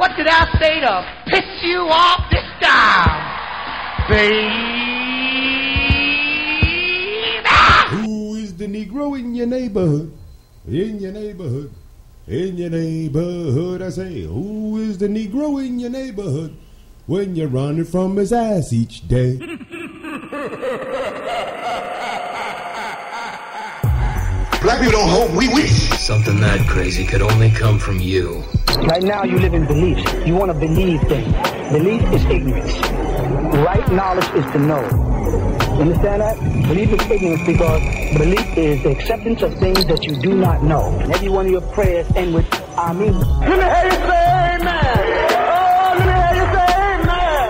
What did I say to piss you off this time, baby? Who is the Negro in your neighborhood? In your neighborhood. In your neighborhood, I say. Who is the Negro in your neighborhood when you're running from his ass each day? Black people don't hope, we wish. Something that crazy could only come from you. Right now you live in beliefs. You want to believe things. Belief is ignorance. Right knowledge is to know. You understand that? Belief is ignorance because belief is the acceptance of things that you do not know. And every one of your prayers end with Amen. Let me hear you say amen. Oh, let me hear you say amen.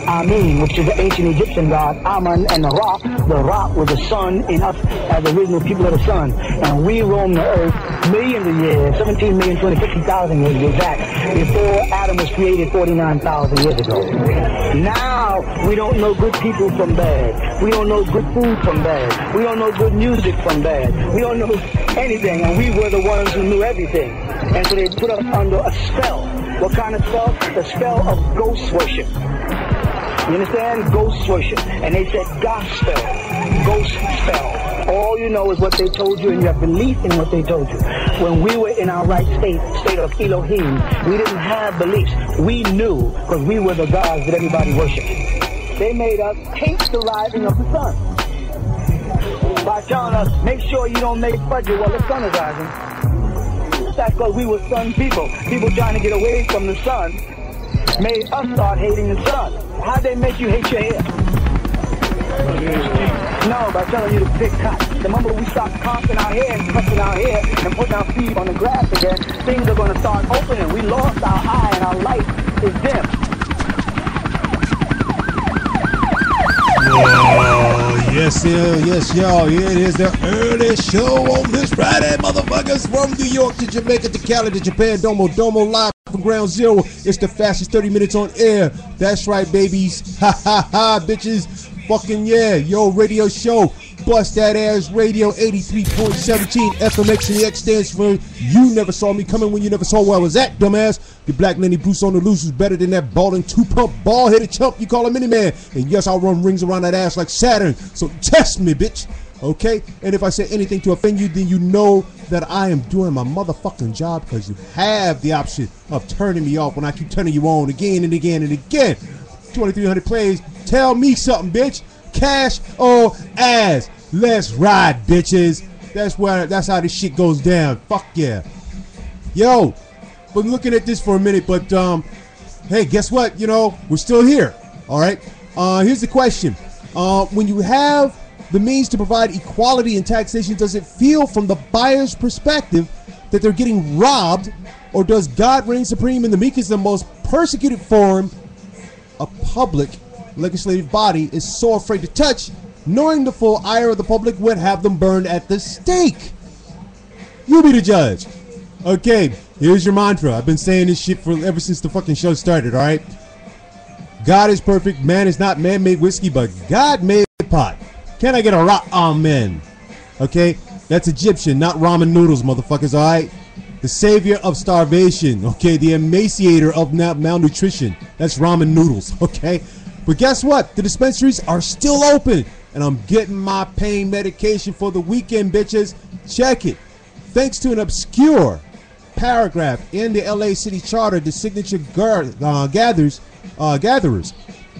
Amen, which is the ancient Egyptian god Amun, and the Ra was the sun in us as the original people of the sun. And we roam the earth millions of years, 17,250,000 years to be exact, before Adam was created 49,000 years ago. Now, we don't know good people from bad. We don't know good food from bad. We don't know good music from bad. We don't know anything, and we were the ones who knew everything. And so they put us under a spell. What kind of spell? The spell of ghost worship. You understand? Ghost worship. And they said gospel, ghost spell. All you know is what they told you, and you have belief in what they told you. When we were in our right state of Elohim, we didn't have beliefs. We knew because we were the gods that everybody worshipped. They made us hate the rising of the sun by telling us, make sure you don't make fudge while the sun is rising. That's because we were sun people. People trying to get away from the sun made us start hating the sun. How'd they make you hate your hair? No, by telling you to pick cotton. The moment we start conking our hair and cutting our hair and putting our feet on the grass again, things are going to start opening. We lost our eye and our light is dim. Oh, yes, y'all. Here it is, the early show on this Friday, motherfuckers. From New York to Jamaica to Cali to Japan, Domo live from Ground Zero. It's the fastest 30 minutes on air. That's right, babies. Ha ha ha, bitches. Fucking yeah. Yo, radio show. Bust That Ass Radio 83.17 FMX, and the X stands for You Never Saw Me Coming When You Never Saw Where I Was At, dumbass. The Black Lenny Bruce on the loose is better than that balling two-pump, ball-headed chump you call a mini-man. And yes, I'll run rings around that ass like Saturn. So test me, bitch. Okay? And if I say anything to offend you, then you know that I am doing my motherfucking job, because you have the option of turning me off when I keep turning you on again and again and again. 2,300 plays. Tell me something, bitch. Cash or ass. Let's ride, bitches. That's how this shit goes down. Fuck yeah. Yo, been looking at this for a minute, but hey, guess what? You know, we're still here. All right. Here's the question. When you have the means to provide equality in taxation, does it feel from the buyer's perspective that they're getting robbed, or does God reign supreme in the meekest and most persecuted form a public legislative body is so afraid to touch, knowing the full ire of the public would have them burned at the stake? You be the judge. Okay, here's your mantra. I've been saying this shit ever since the fucking show started, alright? God is perfect. Man is not man-made whiskey, but God made pot. Can I get a rock? Amen. Okay, that's Egyptian, not ramen noodles, motherfuckers, alright? The savior of starvation, okay? The emaciator of malnutrition. That's ramen noodles, okay? But guess what? The dispensaries are still open, and I'm getting my pain medication for the weekend, bitches. Check it. Thanks to an obscure paragraph in the LA City Charter, the signature gatherers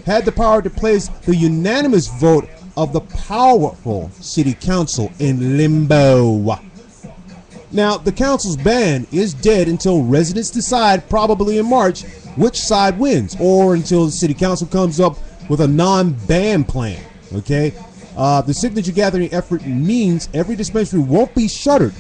had the power to place the unanimous vote of the powerful city council in limbo. Now, the council's ban is dead until residents decide, probably in March, which side wins, or until the city council comes up with a non-ban plan. Okay, the signature gathering effort means every dispensary won't be shuttered,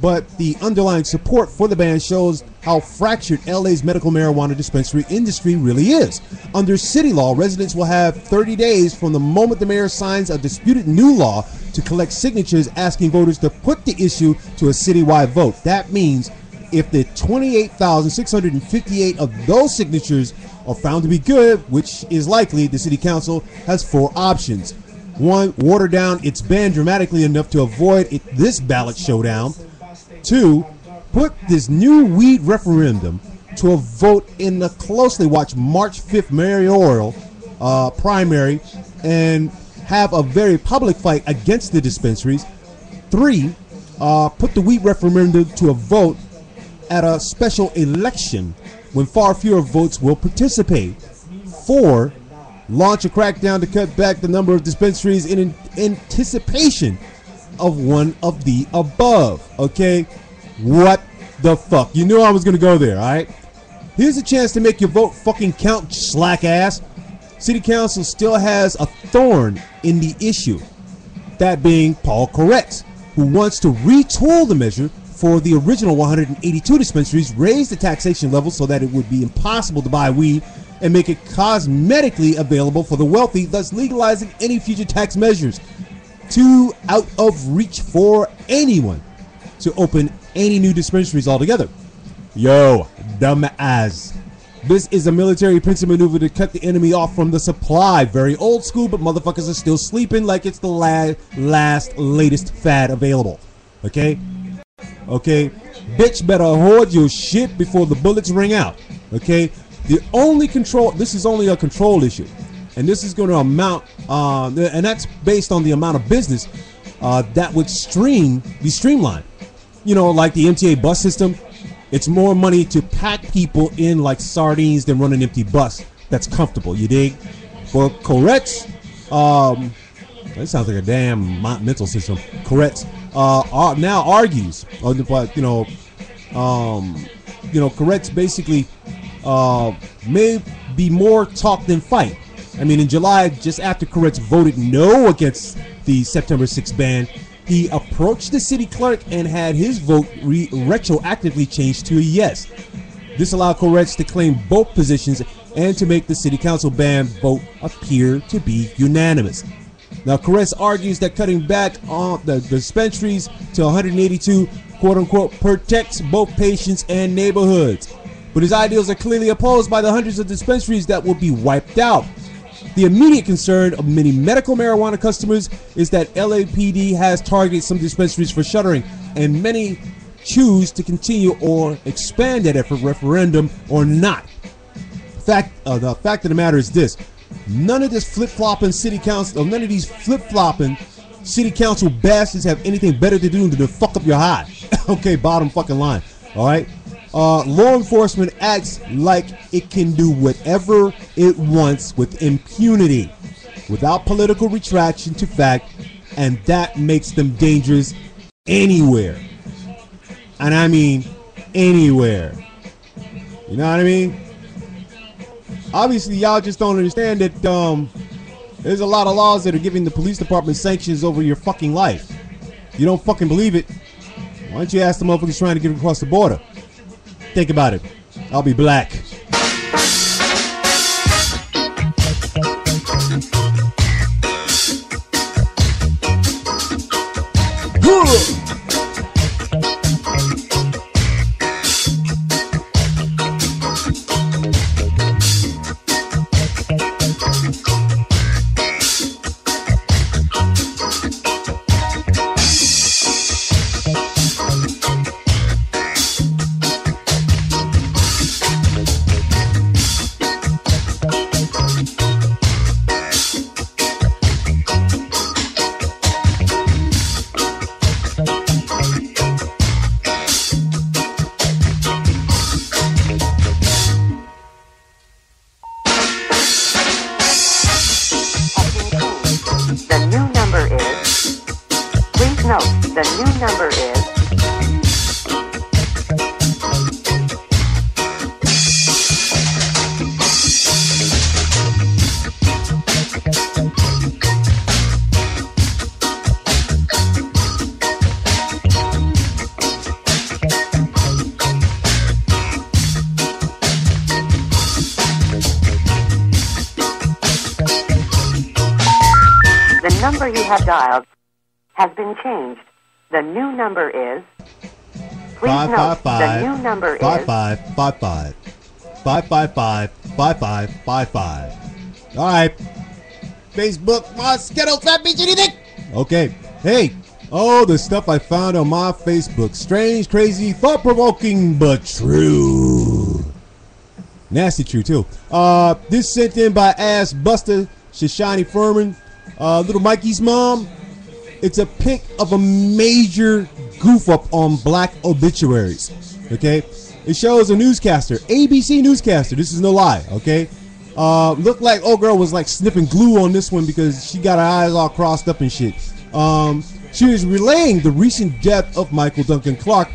but the underlying support for the ban shows how fractured LA's medical marijuana dispensary industry really is. Under city law, residents will have 30 days from the moment the mayor signs a disputed new law to collect signatures asking voters to put the issue to a citywide vote. That means if the 28,658 of those signatures are found to be good, which is likely, the city council has 4 options. 1, water down its ban dramatically enough to avoid this ballot showdown. 2, put this new weed referendum to a vote in the closely watched March 5th mayoral primary and have a very public fight against the dispensaries. 3, put the weed referendum to a vote at a special election when far fewer votes will participate. 4, launch a crackdown to cut back the number of dispensaries in anticipation of one of the above. Okay, what the fuck? You knew I was gonna go there, alright? Here's a chance to make your vote fucking count, slack ass. City Council still has a thorn in the issue, that being Paul Koretz, who wants to retool the measure for the original 182 dispensaries, raise the taxation level so that it would be impossible to buy weed, and make it cosmetically available for the wealthy, thus legalizing any future tax measures. Too out of reach for anyone to open any new dispensaries altogether. Yo, dumb ass. This is a military pincer maneuver to cut the enemy off from the supply. Very old school, but motherfuckers are still sleeping like it's the latest fad available. Okay? Okay? Bitch better hoard your shit before the bullets ring out. Okay? The only control, this is only a control issue. And this is going to amount, and that's based on the amount of business that would be streamlined. You know, like the MTA bus system. It's more money to pack people in like sardines than run an empty bus that's comfortable, you dig? For Koretz, that sounds like a damn mental system. Koretz now argues, but Koretz basically may be more talk than fight. I mean, in July, just after Koretz voted no against the September 6th ban, he approached the city clerk and had his vote retroactively changed to a yes. This allowed Koretz to claim both positions and to make the city council ban vote appear to be unanimous. Now, Koretz argues that cutting back on the dispensaries to 182, quote-unquote, protects both patients and neighborhoods. But his ideals are clearly opposed by the hundreds of dispensaries that will be wiped out. The immediate concern of many medical marijuana customers is that LAPD has targeted some dispensaries for shuttering, and many choose to continue or expand that effort, referendum or not. The fact of the matter is this: none of these flip-flopping city council bastards have anything better to do than to fuck up your high. Okay, bottom fucking line. All right. Law enforcement acts like it can do whatever it wants with impunity, without political retraction to fact, and that makes them dangerous anywhere. And I mean anywhere. You know what I mean? Obviously, y'all just don't understand that there's a lot of laws that are giving the police department sanctions over your fucking life. You don't fucking believe it? Why don't you ask the motherfuckers trying to get across the border? Think about it. I'll be black. number you have dialed has been changed. The new number is... Please note, the new number is... 5555. 555-5555. All right. Facebook, Mosquito, Fat Beach, anything? Okay. Hey. Oh, the stuff I found on my Facebook. Strange, crazy, thought-provoking, but true. Nasty true too. This sent in by Ass Buster Shishani Furman, Little Mikey's mom. It's a pic of a major goof up on black obituaries. Okay, it shows a newscaster, ABC newscaster. This is no lie. Okay, looked like old girl was like sniffing glue on this one because she got her eyes all crossed up and shit. She was relaying the recent death of Michael Duncan Clark.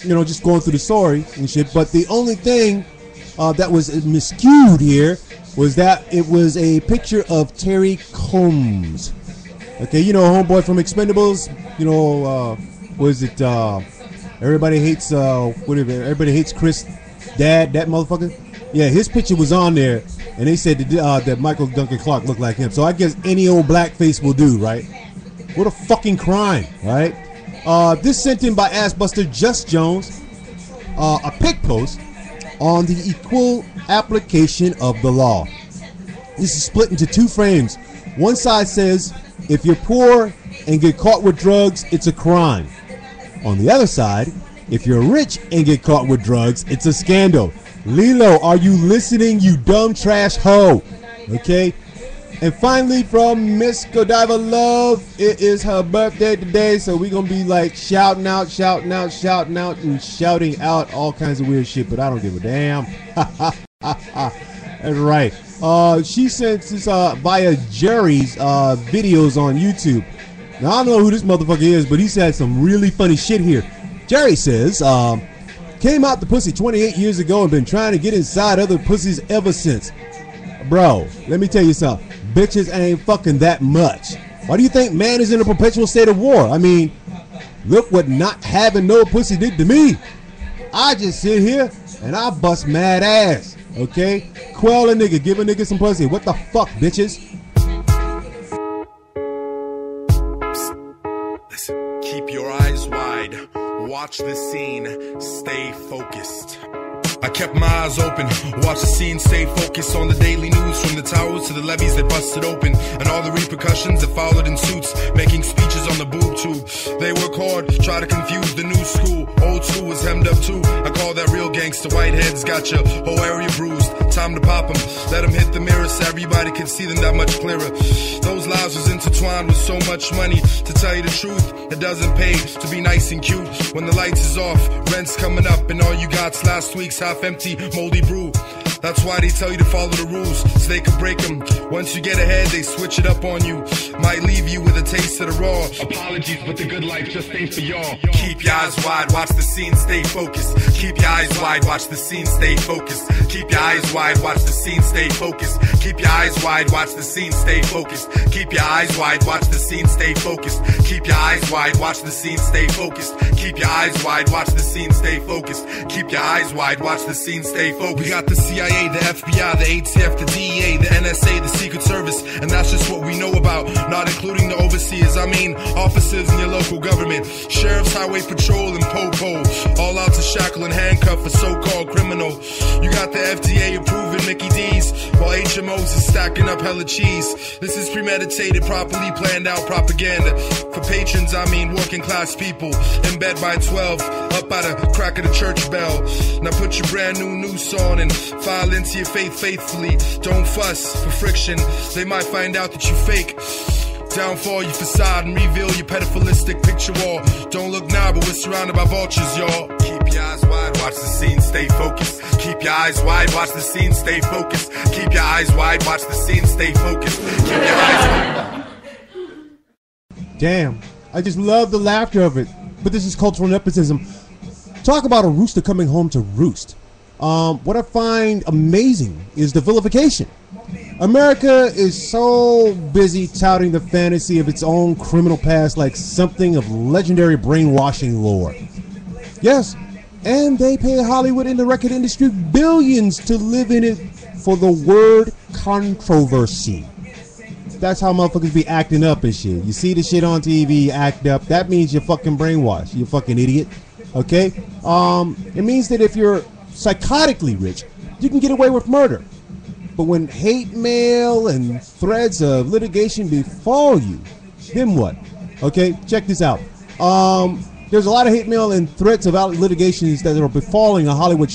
You know, just going through the story and shit. But the only thing that was miscued here was that it was a picture of Terry Combs. Okay, you know, homeboy from Expendables. You know, was it? Everybody hates whatever. Everybody hates Chris. Dad, that motherfucker. Yeah, his picture was on there, and they said that Michael Duncan Clark looked like him. So I guess any old blackface will do, right? What a fucking crime, right? This sent in by Assbuster Just Jones, a pic post on the equal application of the law. This is split into two frames. One side says, if you're poor and get caught with drugs, it's a crime. On the other side, if you're rich and get caught with drugs, it's a scandal. Lilo, are you listening, you dumb trash hoe? Okay? And finally, from Miss Godiva Love, it is her birthday today, so we're going to be like shouting out, and shouting out all kinds of weird shit, but I don't give a damn. That's right. She sent this via Jerry's videos on YouTube. Now, I don't know who this motherfucker is, but he's had some really funny shit here. Jerry says, came out the pussy 28 years ago and been trying to get inside other pussies ever since. Bro, let me tell you something. Bitches ain't fucking that much. Why do you think man is in a perpetual state of war? I mean, look what not having no pussy did to me. I just sit here and I bust mad ass. Okay? Quell a nigga, give a nigga some pussy. What the fuck, bitches? Listen, keep your eyes wide. Watch the scene. Stay focused. I kept my eyes open, watch the scene, stay focused on the daily news, from the towers to the levees that busted open, and all the repercussions that followed in suits, making speeches on the boob tube. They work hard, try to confuse the new school, old school was hemmed up too. I call that real gangster, whiteheads got your whole area bruised. Time to pop them, let them hit the mirror so everybody can see them that much clearer. Those lives was intertwined with so much money. To tell you the truth, it doesn't pay to be nice and cute when the lights is off, rent's coming up, and all you got's last week's half-empty, moldy brew. That's why they tell you to follow the rules, so they can break them. Once you get ahead, they switch it up on you. Might leave you with a taste of the raw. Apologies, but the good life just ain't for y'all. Keep your eyes wide, watch the scene, stay focused. Keep your eyes wide, watch the scene, stay focused. Keep your eyes wide, watch the scene, stay focused. Keep your eyes wide, watch the scene, stay focused. Keep your eyes wide, watch the scene, stay focused. Keep your eyes wide, watch the scene, stay focused. Keep your eyes wide, watch the scene, stay focused. Keep your eyes wide, watch the scene, stay focused. We got the CIA, the FBI, the ATF, the DEA, the NSA, the Secret Service, and that's just what we know about, not including the overseers. I mean, officers in your local government, sheriffs, highway patrol, and po-po, all out to shackle and handcuff a so-called criminal. You got the FDA approving Mickey D's, while HMOs is stacking up hella cheese. This is premeditated, properly planned out propaganda. For patrons, I mean working class people, in bed by 12, up by the crack of the church bell. Now put your brand new noose on and file into your faith faithfully. Don't fuss for friction, they might find out that you fake. Downfall your facade and reveal your pedophilistic picture wall. Don't look now, but we're surrounded by vultures, y'all. Keep your eyes wide, watch the scene, stay focused. Keep your eyes wide, watch the scene, stay focused. Keep your eyes wide, watch the scene, stay focused. Keep your eyes wide. Damn, I just love the laughter of it. But this is cultural nepotism. Talk about a rooster coming home to roost. What I find amazing is the vilification. America is so busy touting the fantasy of its own criminal past like something of legendary brainwashing lore. Yes, and they pay Hollywood and the record industry billions to live in it for the word controversy. That's how motherfuckers be acting up and shit. You see the shit on TV, act up. That means you're fucking brainwashed. You fucking idiot. Okay? It means that if you're psychotically rich, you can get away with murder. But when hate mail and threats of litigation befall you, then what? Okay, check this out. There's a lot of hate mail and threats of litigations that are befalling a Hollywood